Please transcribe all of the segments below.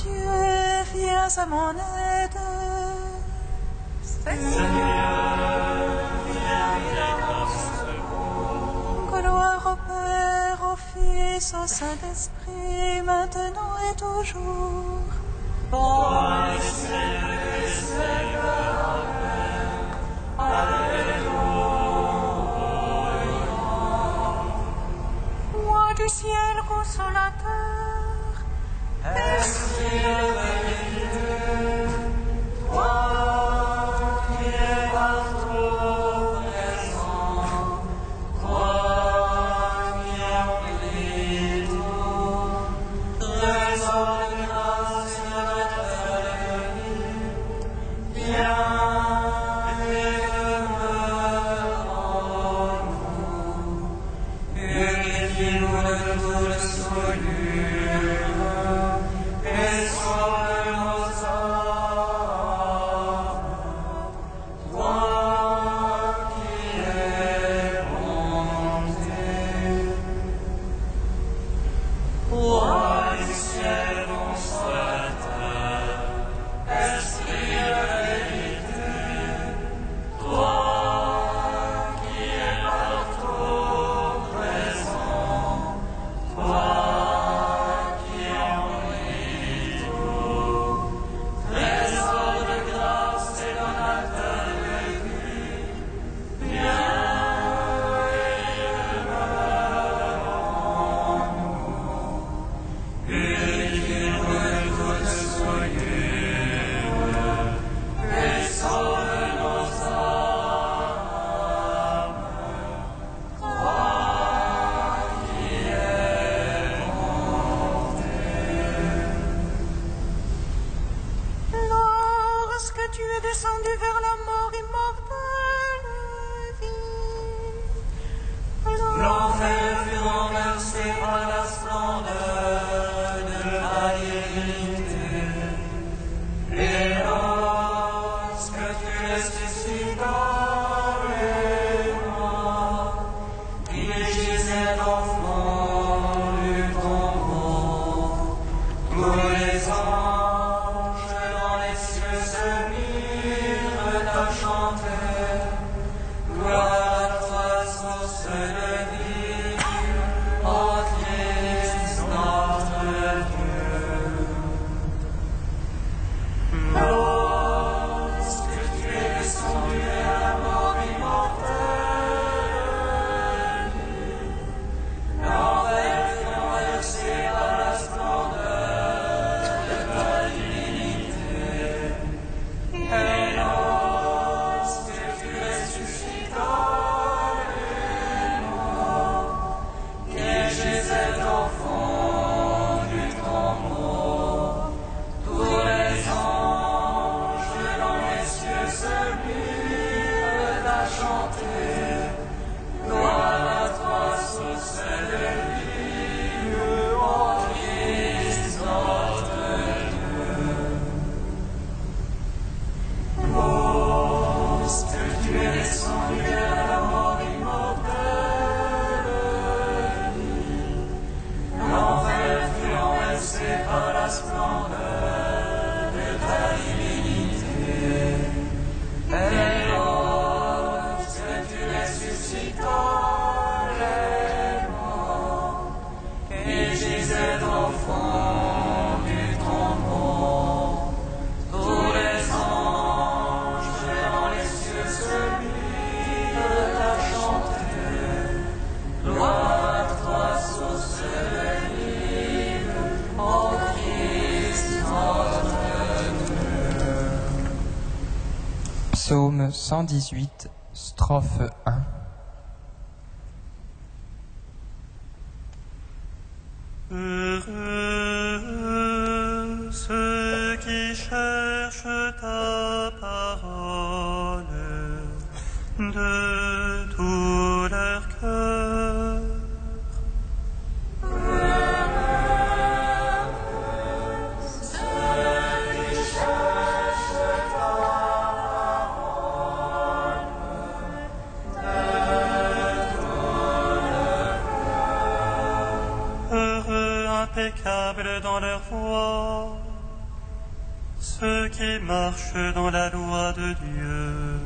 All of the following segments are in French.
Dieu, viens à mon aide. Seigneur, viens à mon secours. Gloire au Père, au Fils, au Saint-Esprit, maintenant et toujours. Toi, le Seigneur des Seigneurs, Amen. Alléluia. Roi du ciel consolateur, Esprit de vérité, toi qui es partout présent, toi qui emplis tout, trésor de grâce et de fraternité, viens et demeure en nous, purifie-nous de toute souillure et sauve nos âmes. Toi qui es bonté, Roi du ciel consolateur, Esprit de vérité, toi qui es partout présent, toi qui emplis tout, trésor de grâce et donateur de vie, viens et demeure en nous, purifie-nous de toute souillure et sauve nos âmes. Toi qui es bonté. lorsque tu es descendu vers la mort immortelle, L'enfer fut renversé par la splendeur de ta divinité. Et lorsque tu ressuscitas les morts, il gisait au fond du tombeau. Tous les anges dans les cieux se mirent à chanter. Gloire à toi, source de vie, ô Christ notre Dieu. Lorsque tu es descendu à la mort immortelle, l'enfer fut renversé par la splendeur de ta divinité. Et lorsque tu ressuscitas les morts, qui gisaient au fond du tombeau, tous les anges dans les cieux se mirent à chanter. Gloire à toi, source de vie, ô Christ notre Dieu. Lorsque tu es descendu à la mort immortelle, l'enfer fut renversé par la splendeur de ta divinité. Et lorsque tu ressuscitas les morts, qui gisaient au fond du tombeau, tous les anges dans les cieux se mirent à chanter. Gloire à toi, source de vie, ô Christ notre Dieu. Psaume 118, strophe 1. Heureux ceux qui cherchent ta parole de tout leur cœur. Heureux, impeccables dans leur voie, ceux qui marchent dans la loi de Dieu.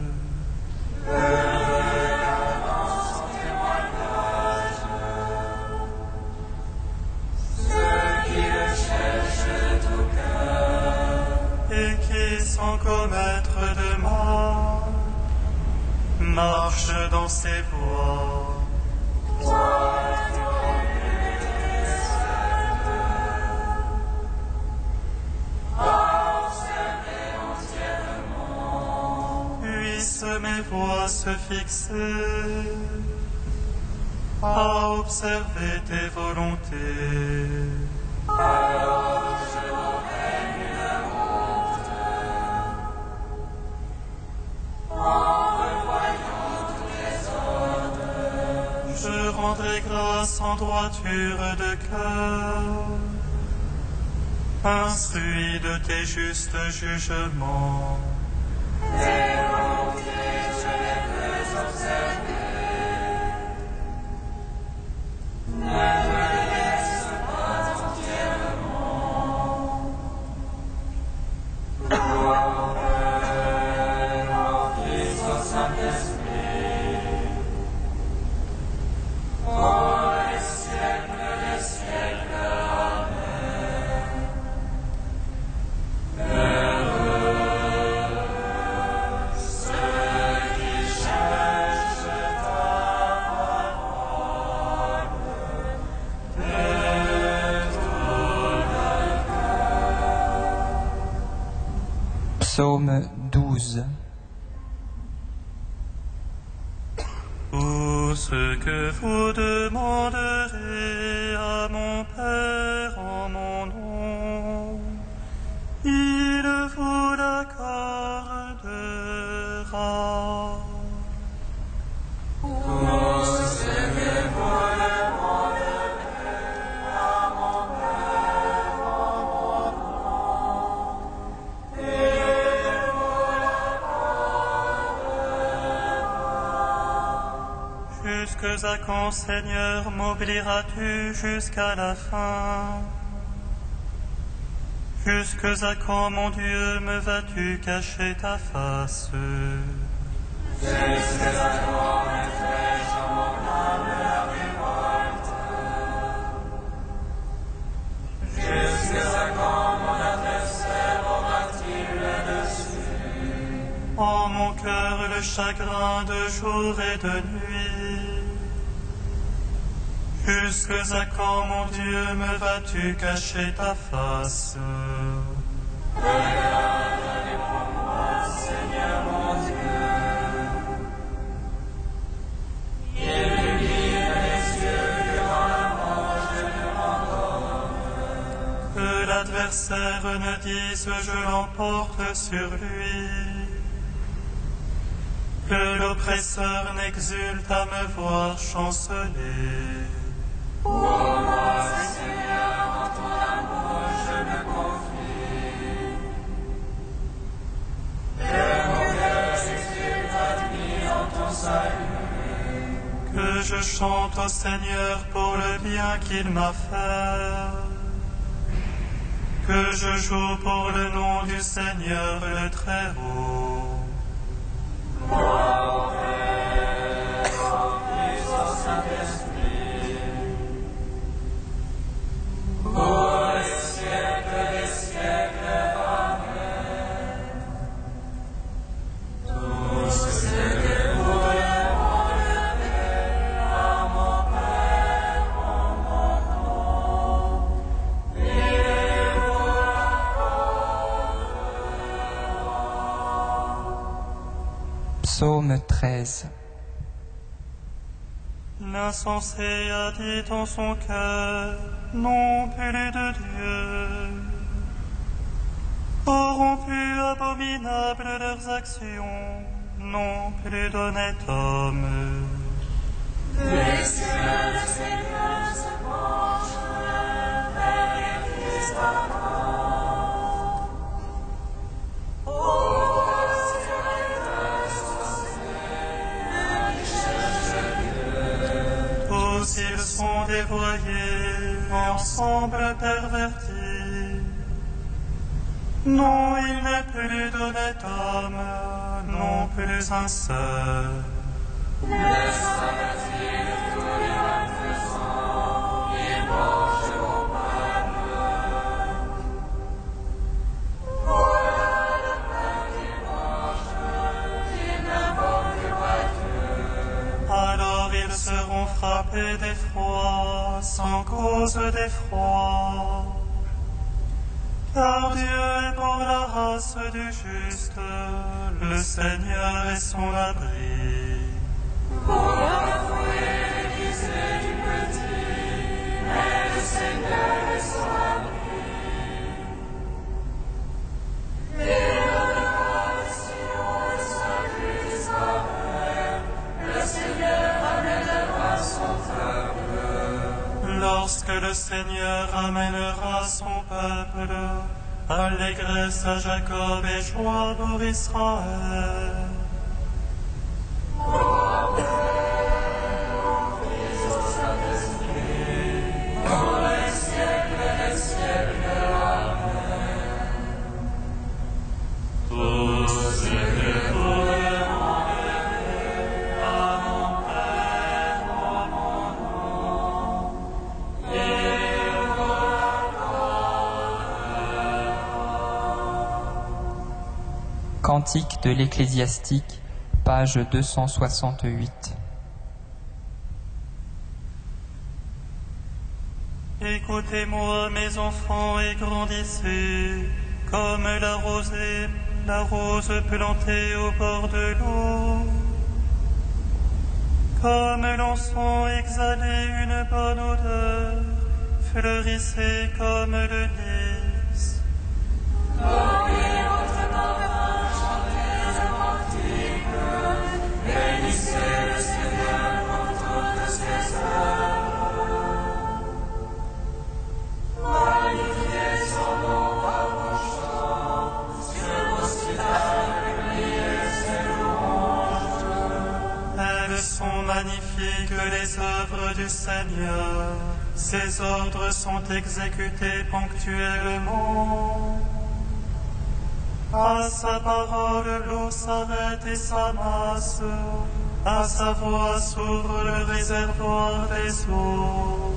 Et qui, sans commettre de mal, marche dans ses voies. Puissent mes voies se fixer à observer tes volontés. Alors je aurai une honte en revoyant tous tes ordres. Je rendrai grâce en droiture de cœur, instruit de tes justes jugements. Tes volontés, je les peux observer. Ne me laisse pas entièrement. Mon Père, mon Fils, au Saint-Esprit, pour les siècles des siècles. Amen. Psaume 12. Tout ce que vous demanderez à mon Père en mon nom, il vous l'accordera. Tout ce que vous demanderez à mon Père en mon nom, il vous l'accordera. Jusque à quand, Seigneur, m'oublieras-tu jusqu'à la fin? Jusque à quand, mon Dieu, me vas-tu cacher ta face? Jusque à quand mettrai-je en mon âme la révolte? Jusque à quand mon adversaire aura-t-il le dessus? En mon cœur le chagrin de jour et de nuit. Jusque à quand, mon Dieu, me vas-tu cacher ta face? Regarde pour moi, Seigneur mon Dieu. Illumine les yeux que dans la mort je me rendorme. Que l'adversaire ne dise je l'emporte sur lui. Que l'oppresseur n'exulte à me voir chanceler. Pour moi, Seigneur, en ton amour je me confie. Que mon cœur s'exulte admis en ton salut. Que je chante au Seigneur pour le bien qu'il m'a fait. Que je joue pour le nom du Seigneur le Très-Haut. Mon Père, mon Fils, au Saint-Esprit, pour les siècles des siècles. Amen. Tout ce que vous demanderez à mon Père en mon nom, il vous l'accordera. Psaume 13. L'insensé a dit en son cœur, non plus de Dieu. Corrompus, abominables leurs actions, non plus d'honnête homme. Les cieux, le Seigneur se penchent vers les fils d'Adam. Oh, ciel insensé, Tous ils sont dévoyés, ensemble pervertis. Non, il n'est plus d'honnête homme, non plus un seul. Alors ils seront frappés d'effroi, sans cause d'effroi. Car Dieu est pour la race du juste, le Seigneur est son abri. Pour bafouer l'Église du petit, mais le Seigneur est son abri. Et dans le roi de Sion, le salut d'Israël, le Seigneur amènera son peuple. Lorsque le Seigneur amènera son peuple, allégresse à Jacob et joie pour Israël. Cantique de l'Ecclésiastique, page 268. Écoutez-moi, mes enfants, et grandissez, comme la rose plantée au bord de l'eau. Comme l'encens exhalez une bonne odeur, fleurissez comme le lys. Magnifiques les œuvres du Seigneur, ses ordres sont exécutés ponctuellement. À sa parole, l'eau s'arrête et s'amasse, à sa voix s'ouvre le réservoir des eaux.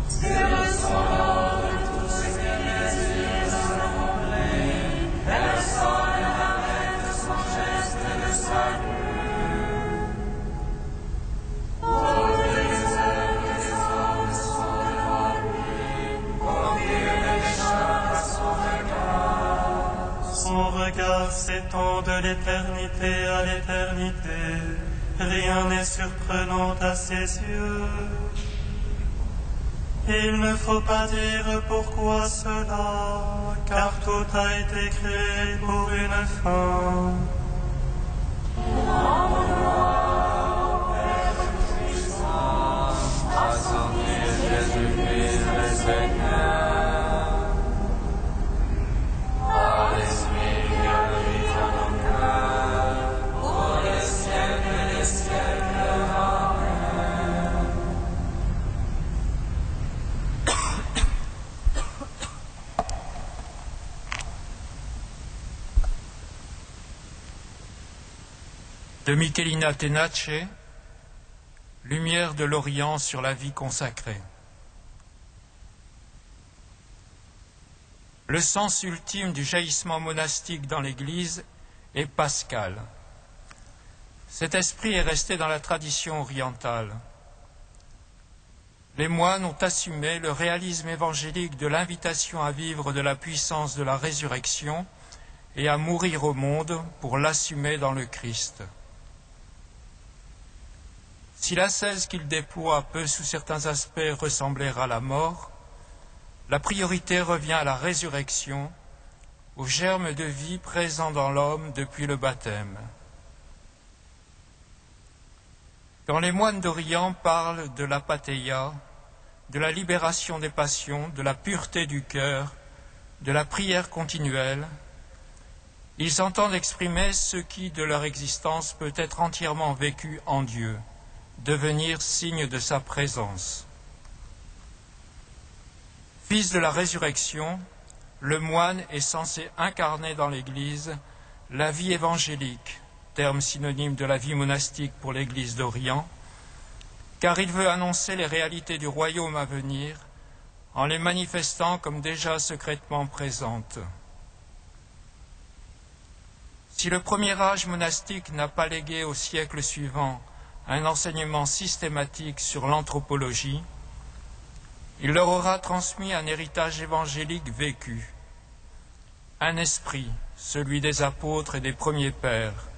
C'est le son de tous ces plaisirs accomplis, personne n'arrête son geste de salut. Son regard s'étend de l'éternité à l'éternité, rien n'est surprenant à ses yeux. Il ne faut pas dire pourquoi cela, car tout a été créé pour une fin. Jésus-Christ le Seigneur, par l'Esprit qui habite en nos cœurs, pour les siècles et les siècles. Amen. De Michelina Tenace, Lumière de l'Orient sur la vie consacrée. Le sens ultime du jaillissement monastique dans l'Église est pascal. Cet esprit est resté dans la tradition orientale. Les moines ont assumé le réalisme évangélique de l'invitation à vivre de la puissance de la résurrection et à mourir au monde pour l'assumer dans le Christ. Si l'ascèse qu'il déploie peut sous certains aspects ressembler à la mort, la priorité revient à la résurrection, au germe de vie présent dans l'homme depuis le baptême. Quand les moines d'Orient parlent de l'apatheia, de la libération des passions, de la pureté du cœur, de la prière continuelle, ils entendent exprimer ce qui, de leur existence, peut être entièrement vécu en Dieu, devenir signe de sa présence. Fils de la résurrection, le moine est censé incarner dans l'Église la vie évangélique, terme synonyme de la vie monastique pour l'Église d'Orient, car il veut annoncer les réalités du royaume à venir en les manifestant comme déjà secrètement présentes. Si le premier âge monastique n'a pas légué au siècle suivant un enseignement systématique sur l'anthropologie, il leur aura transmis un héritage évangélique vécu, un esprit, celui des apôtres et des premiers pères,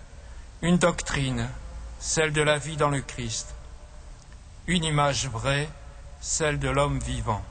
une doctrine, celle de la vie dans le Christ, une image vraie, celle de l'homme vivant.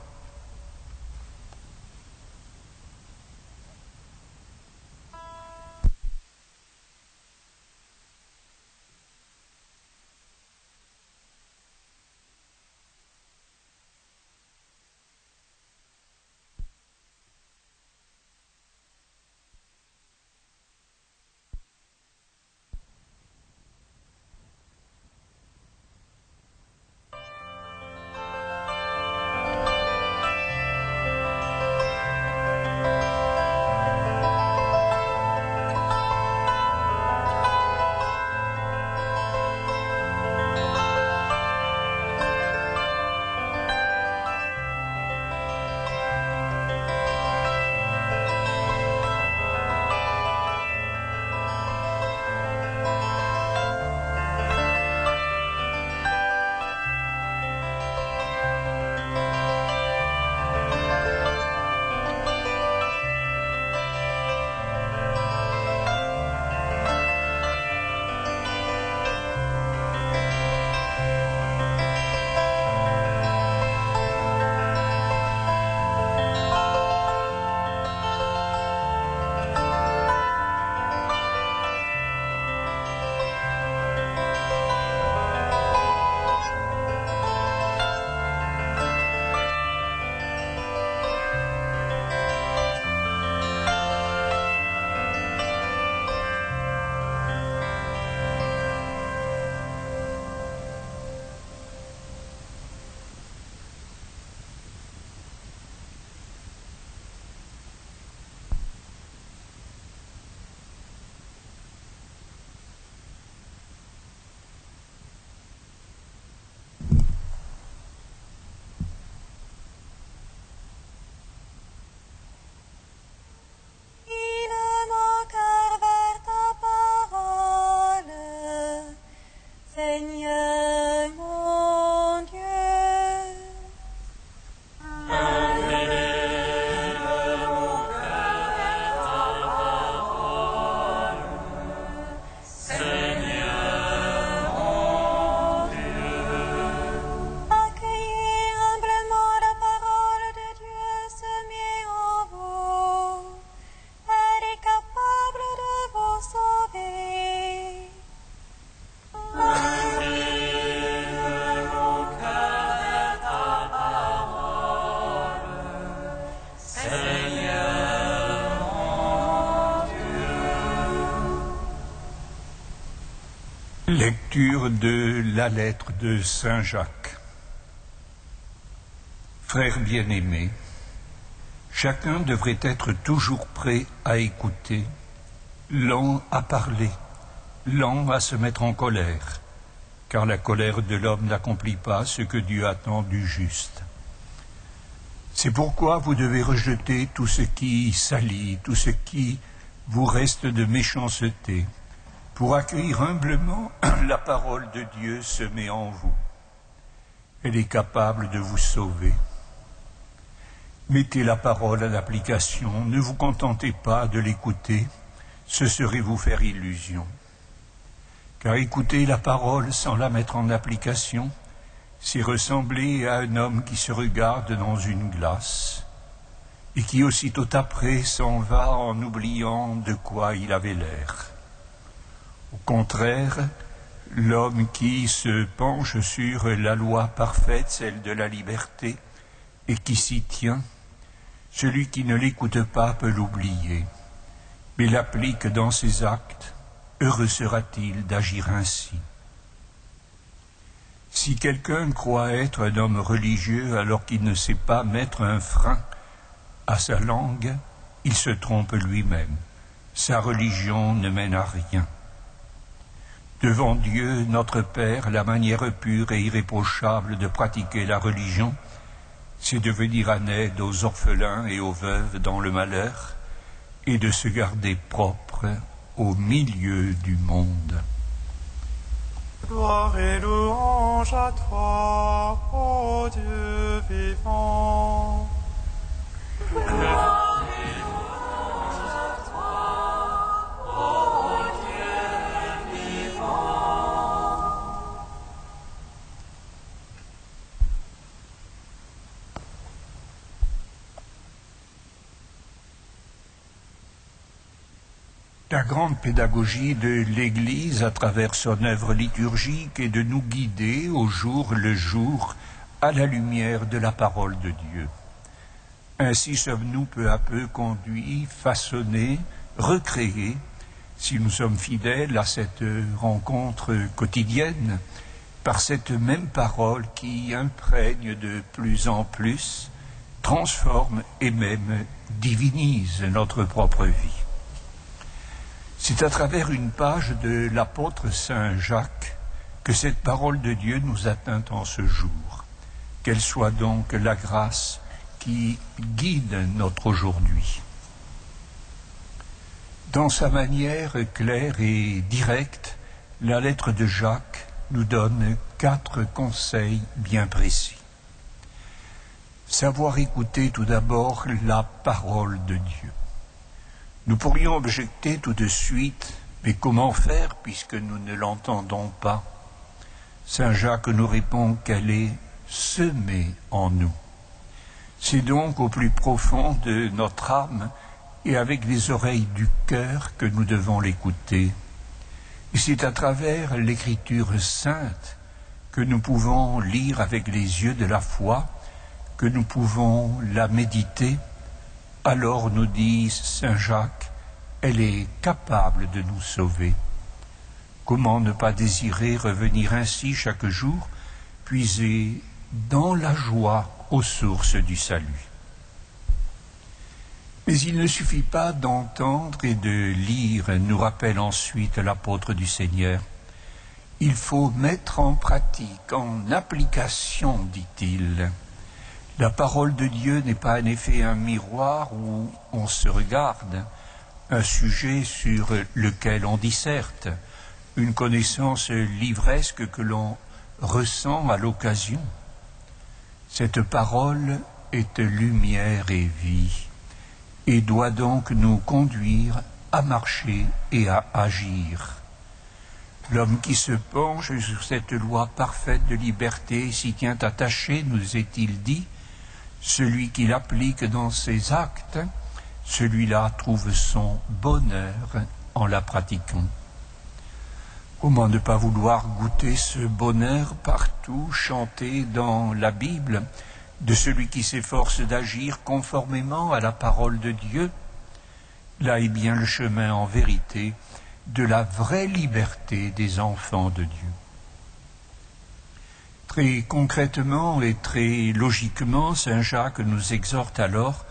Lecture de la lettre de Saint Jacques. Frères bien-aimés, chacun devrait être toujours prêt à écouter, lent à parler, lent à se mettre en colère, car la colère de l'homme n'accomplit pas ce que Dieu attend du juste. C'est pourquoi vous devez rejeter tout ce qui salit, tout ce qui vous reste de méchanceté, pour accueillir humblement la parole de Dieu semée en vous. Elle est capable de vous sauver. Mettez la parole en application, ne vous contentez pas de l'écouter, ce serait vous faire illusion. Car écouter la parole sans la mettre en application, c'est ressembler à un homme qui se regarde dans une glace et qui aussitôt après s'en va en oubliant de quoi il avait l'air. Au contraire, l'homme qui se penche sur la loi parfaite, celle de la liberté, et qui s'y tient, celui qui ne l'écoute pas peut l'oublier, mais l'applique dans ses actes, heureux sera-t-il d'agir ainsi. Si quelqu'un croit être un homme religieux alors qu'il ne sait pas mettre un frein à sa langue, il se trompe lui-même. Sa religion ne mène à rien. Devant Dieu, notre Père, la manière pure et irréprochable de pratiquer la religion, c'est de venir en aide aux orphelins et aux veuves dans le malheur et de se garder propre au milieu du monde. Gloire et louange à toi, ô Dieu vivant. Gloire et louange à toi, ô Dieu vivant. La grande pédagogie de l'Église à travers son œuvre liturgique est de nous guider au jour le jour à la lumière de la parole de Dieu. Ainsi sommes-nous peu à peu conduits, façonnés, recréés, si nous sommes fidèles à cette rencontre quotidienne, par cette même parole qui imprègne de plus en plus, transforme et même divinise notre propre vie. C'est à travers une page de l'apôtre Saint Jacques que cette parole de Dieu nous atteint en ce jour. Qu'elle soit donc la grâce qui guide notre aujourd'hui. Dans sa manière claire et directe, la lettre de Jacques nous donne 4 conseils bien précis. Savoir écouter tout d'abord la parole de Dieu. Nous pourrions objecter tout de suite, mais comment faire puisque nous ne l'entendons pas? Saint Jacques nous répond qu'elle est semée en nous. C'est donc au plus profond de notre âme et avec les oreilles du cœur que nous devons l'écouter. Et c'est à travers l'Écriture sainte que nous pouvons lire avec les yeux de la foi, que nous pouvons la méditer. Alors, nous dit Saint Jacques, elle est capable de nous sauver. Comment ne pas désirer revenir ainsi chaque jour, puiser dans la joie aux sources du salut? Mais il ne suffit pas d'entendre et de lire, nous rappelle ensuite l'apôtre du Seigneur. Il faut mettre en pratique, en application, dit-il. La parole de Dieu n'est pas en effet un miroir où on se regarde, un sujet sur lequel on disserte, une connaissance livresque que l'on ressent à l'occasion. Cette parole est lumière et vie, et doit donc nous conduire à marcher et à agir. L'homme qui se penche sur cette loi parfaite de liberté s'y tient attaché, nous est-il dit. Celui qui l'applique dans ses actes, celui-là trouve son bonheur en la pratiquant. Comment ne pas vouloir goûter ce bonheur partout chanté dans la Bible de celui qui s'efforce d'agir conformément à la parole de Dieu? Là est bien le chemin en vérité de la vraie liberté des enfants de Dieu. Très concrètement et très logiquement, Saint Jacques nous exhorte alors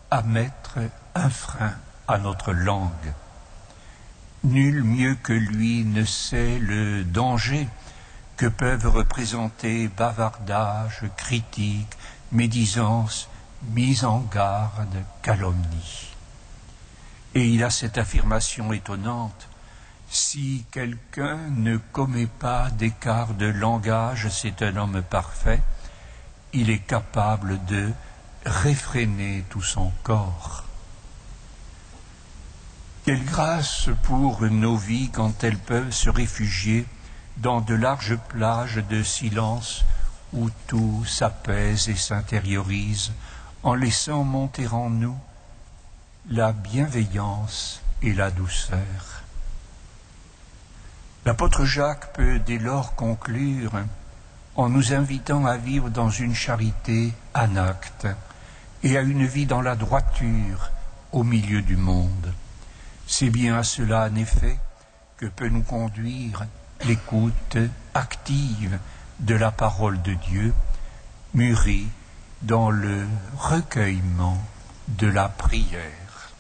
à mettre un frein à notre langue. Nul mieux que lui ne sait le danger que peuvent représenter bavardage, critique, médisance, mise en garde, calomnie. Et il a cette affirmation étonnante: si quelqu'un ne commet pas d'écart de langage, c'est un homme parfait, il est capable de réfréner tout son corps. Quelle grâce pour nos vies quand elles peuvent se réfugier dans de larges plages de silence où tout s'apaise et s'intériorise en laissant monter en nous la bienveillance et la douceur. L'apôtre Jacques peut dès lors conclure en nous invitant à vivre dans une charité en acte et à une vie dans la droiture au milieu du monde. C'est bien à cela, en effet, que peut nous conduire l'écoute active de la parole de Dieu, mûrie dans le recueillement de la prière.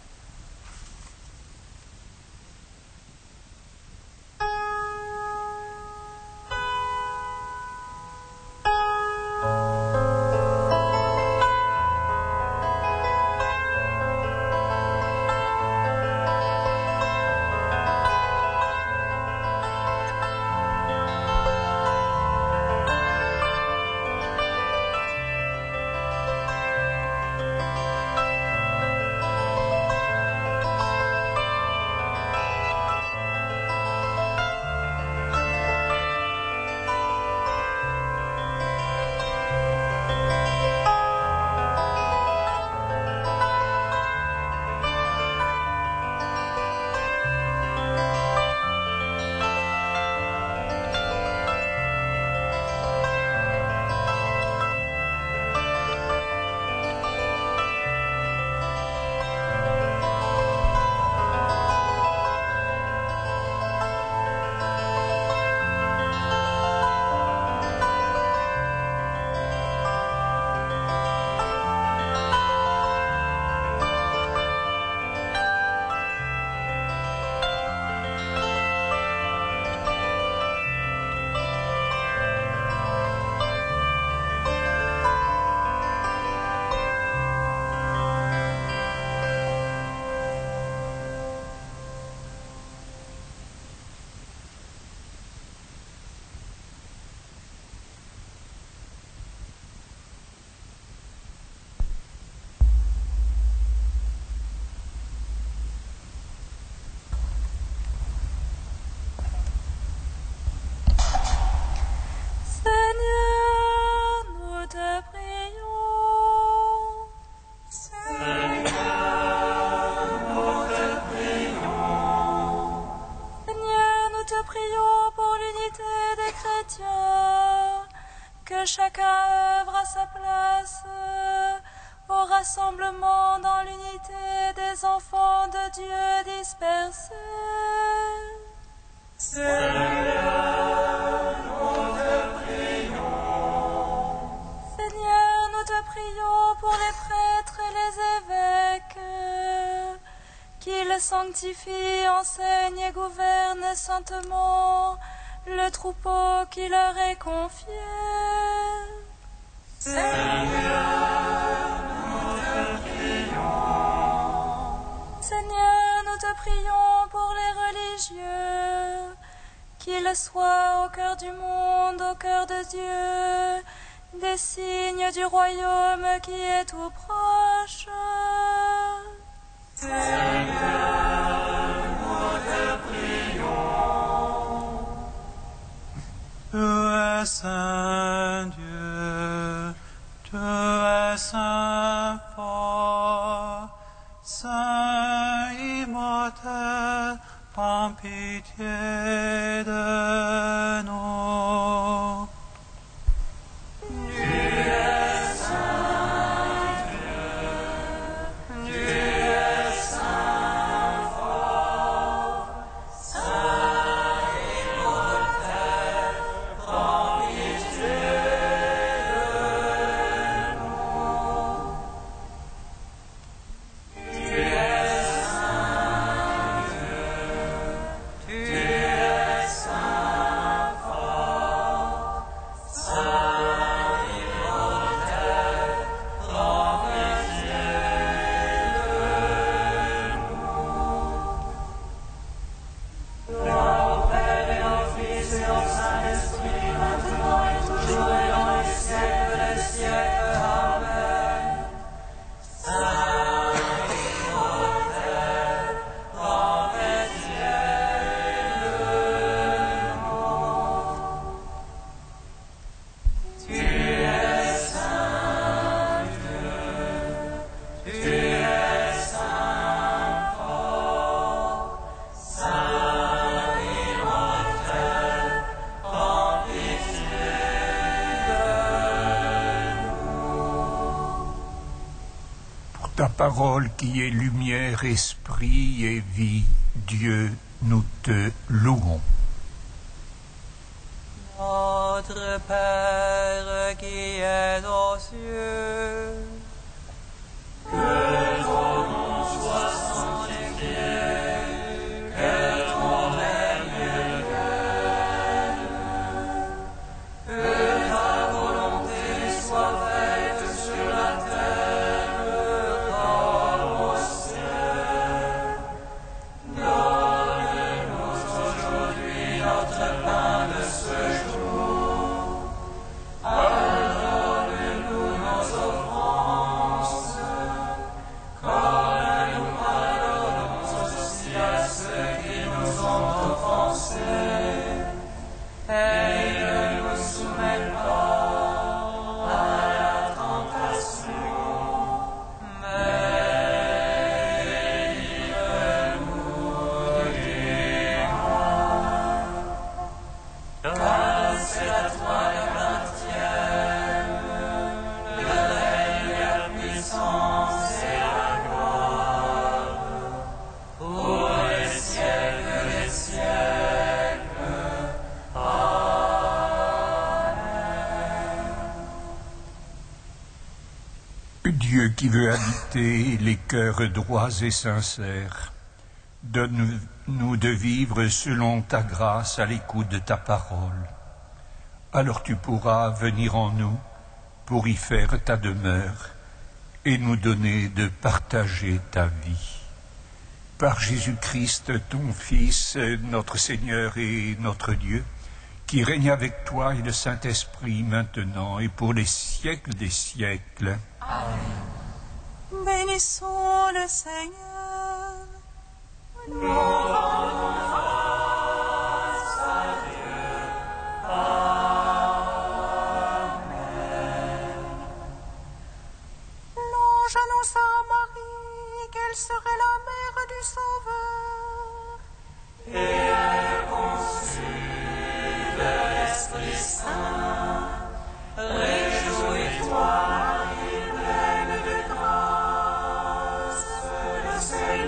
les enfants de Dieu dispersés. Seigneur, nous te prions. Seigneur, nous te prions pour les prêtres et les évêques, qu'ils sanctifient, enseignent et gouvernent saintement le troupeau qui leur est confié. Seigneur, nous te prions. Seigneur, nous te prions pour les religieux, qu'ils soient au cœur du monde, au cœur de Dieu, des signes du royaume qui est tout proche. Seigneur, nous te prions. Tu es saint Dieu, tu es saint fort, saint immortel, prends pitié de nous. Ta parole qui est lumière, esprit et vie, Dieu, nous te louons. Notre Père qui est aux cieux, Que ton nom soit sanctifié, que ton règne vienne, que ta volonté soit faite sur la terre comme au ciel. Donne-nous aujourd'hui notre pain de ce jour. Pardonne-nous nos offenses, comme nous pardonnons aussi à ceux qui nous ont offensés. Et ne nous soumets pas à la tentation, mais délivre-nous du mal. Car c'est à toi la vingtième, le règne, la puissance et la gloire, pour les siècles des siècles. Dieu qui veut habiter les cœurs droits et sincères, donne-nous de vivre selon ta grâce à l'écoute de ta parole. Alors tu pourras venir en nous pour y faire ta demeure et nous donner de partager ta vie. Par Jésus-Christ, ton Fils, notre Seigneur et notre Dieu, qui règne avec toi et le Saint-Esprit maintenant et pour les siècles des siècles. Bénissons le Seigneur. Nous rendons grâce à Dieu. Amen. L'ange annonça à Marie qu'elle serait la mère du Sauveur. Et elle conçut de l'Esprit Saint. Réjouis-toi, Marie, pleine de grâce, le Seigneur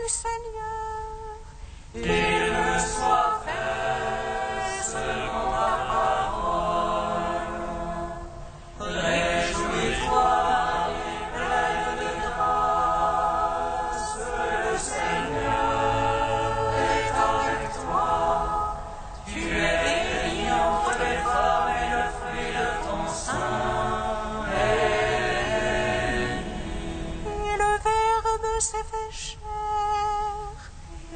du Seigneur. Qu'il me soit fait selon ta parole. Réjouis-toi et pleine de grâce, le Seigneur est avec toi. Tu es bénie entre les femmes et le fruit de ton sein est béni. Et le Verbe s'est fait chair.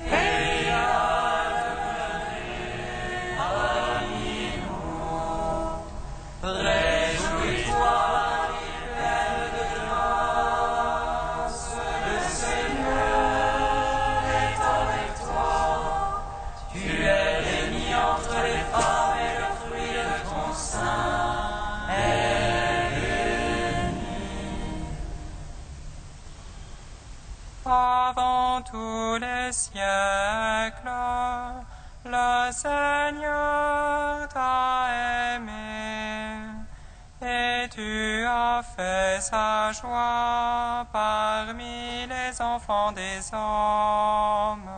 Et a demeuré parmi nous. Réjouis-toi et pleine de grâce, le Seigneur est avec toi. Tu es bénie entre les femmes et le fruit de ton sein est béni. Avant tous les siècles, le Seigneur t'a aimé, et tu as fait sa joie parmi les enfants des hommes.